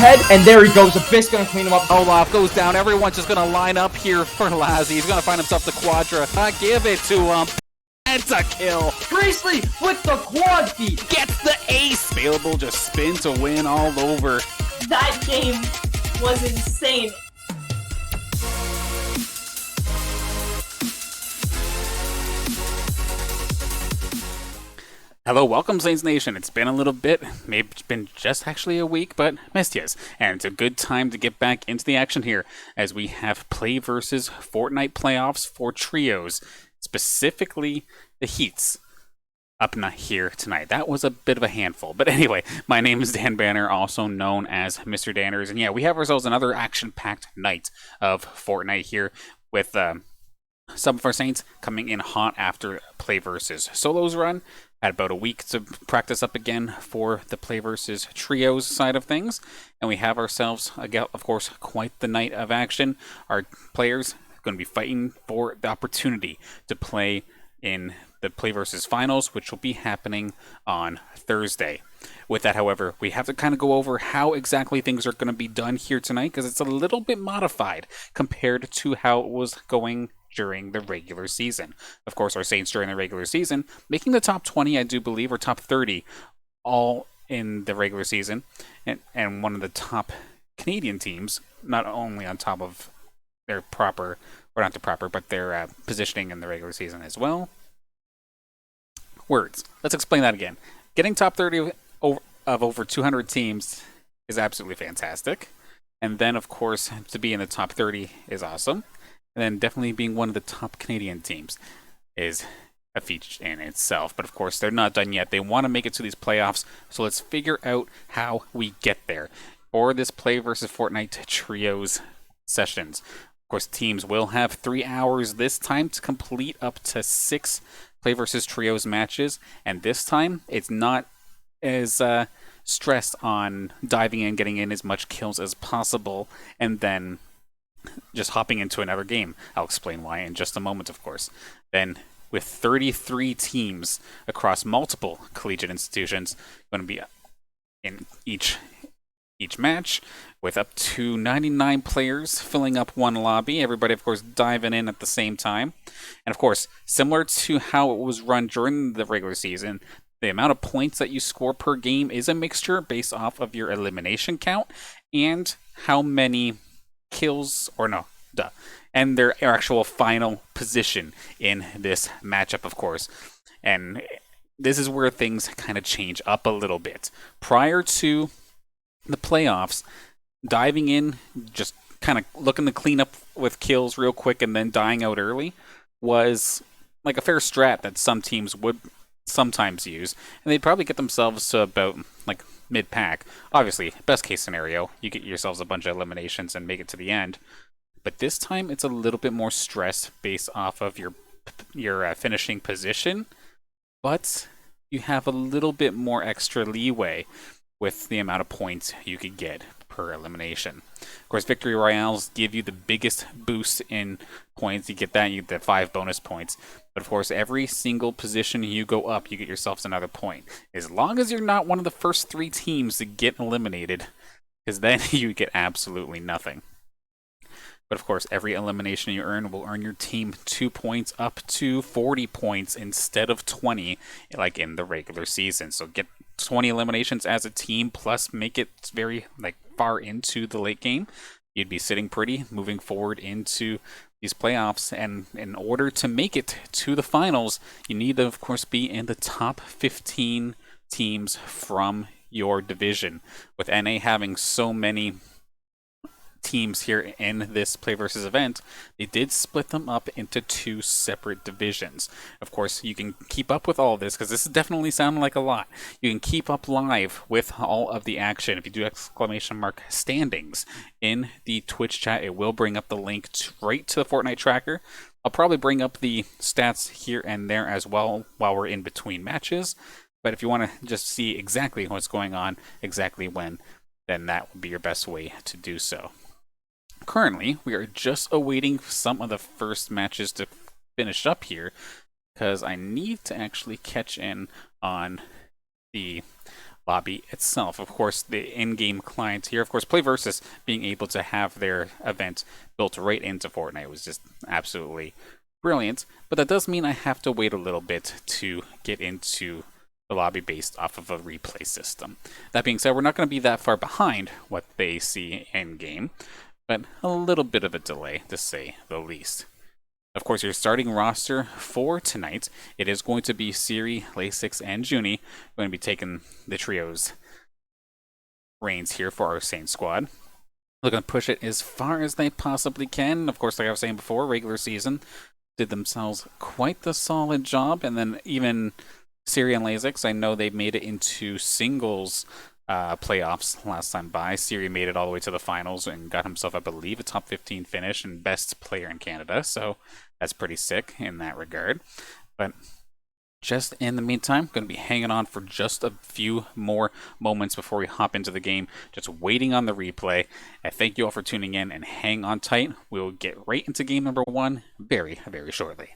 head, and there he goes. Abyss gonna clean him up. Olaf goes down. Everyone's just gonna line up here for Lazzy. He's gonna find himself the Quadra. Give it to him. Pentakill. Priestley with the quad feet. Gets the ace. Available, just spin to win all over. That game was insane. Hello, welcome Saints Nation. It's been a little bit, maybe it's been just actually a week, but missed yous. And it's a good time to get back into the action here as we have PlayVS Fortnite playoffs for trios, specifically the Heats up here tonight. That was a bit of a handful. But anyway, my name is Dan Banner, also known as Mr. Danners. And yeah, we have ourselves another action-packed night of Fortnite here with some of our Saints coming in hot after PlayVS Solos run. Had about a week to practice up again for the PlayVS Trios side of things. And we have ourselves, again, of course, quite the night of action. Our players are going to be fighting for the opportunity to play in the PlayVS Finals, which will be happening on Thursday. With that, however, we have to kind of go over how exactly things are going to be done here tonight, because it's a little bit modified compared to how it was going during the regular season. Of course, our Saints during the regular season, making the top 20, I do believe, or top 30, all in the regular season, and one of the top Canadian teams, not only on top of their proper, or not the proper, but their positioning in the regular season as well. Words. Let's explain that again. Getting top 30 of over 200 teams is absolutely fantastic. And then, of course, to be in the top 30 is awesome. And then definitely being one of the top Canadian teams is a feature in itself. But of course, they're not done yet. They want to make it to these playoffs. So let's figure out how we get there for this PlayVS Fortnite Trios sessions. Of course, teams will have 3 hours this time to complete up to 6 PlayVS Trios matches. And this time, it's not as stressed on diving in, getting in as much kills as possible, and then just hopping into another game. I'll explain why in just a moment, of course. Then, with 33 teams across multiple collegiate institutions, going to be in each match, with up to 99 players filling up one lobby. Everybody, of course, diving in at the same time. And of course, similar to how it was run during the regular season, the amount of points that you score per game is a mixture based off of your elimination count and how many kills, and their actual final position in this matchup, of course. And this is where things kind of change up a little bit. Prior to the playoffs, diving in, just kind of looking to clean up with kills real quick and then dying out early was like a fair strat that some teams would sometimes use, and they'd probably get themselves to about like mid-pack. Obviously, best case scenario, you get yourselves a bunch of eliminations and make it to the end. But this time, it's a little bit more stress based off of your finishing position, but you have a little bit more extra leeway with the amount of points you could get per elimination. Of course, Victory Royales give you the biggest boost in points. You get that, you get the 5 bonus points. But of course, every single position you go up, you get yourselves another point. As long as you're not one of the first 3 teams to get eliminated, because then you get absolutely nothing. But of course, every elimination you earn will earn your team 2 points up to 40 points instead of 20, like in the regular season. So get 20 eliminations as a team, plus make it very far into the late game. You'd be sitting pretty moving forward into these playoffs, and in order to make it to the finals, you need to, of course, be in the top 15 teams from your division. With NA having so many teams here in this PlayVS event, they did split them up into 2 separate divisions. Of course, you can keep up with all of this, because this is definitely sounding like a lot. You can keep up live with all of the action. If you do ! standings in the Twitch chat, it will bring up the link right to the Fortnite tracker. I'll probably bring up the stats here and there as well while we're in between matches. But if you want to just see exactly what's going on, exactly when, then that would be your best way to do so. Currently, we are just awaiting some of the first matches to finish up here, because I need to actually catch in on the lobby itself. Of course, the in-game client here, of course, PlayVS being able to have their event built right into Fortnite was just absolutely brilliant. But that does mean I have to wait a little bit to get into the lobby based off of a replay system. That being said, we're not going to be that far behind what they see in-game, but a little bit of a delay, to say the least. Of course, your starting roster for tonight, it is going to be Ciriuhs, Laysix, and Juneyy going to be taking the Ciriuhs reins here for our Saint squad. They're going to push it as far as they possibly can. Of course, like I was saying before, regular season did themselves quite the solid job, and then even Ciriuhs and Laysix, I know they made it into singles playoffs last time by. Ciriuhs made it all the way to the finals and got himself, I believe, a top 15 finish and best player in Canada. So that's pretty sick in that regard. But just in the meantime, going to be hanging on for just a few more moments before we hop into the game. Just waiting on the replay. I thank you all for tuning in and hang on tight. We'll get right into game number 1 very, very shortly.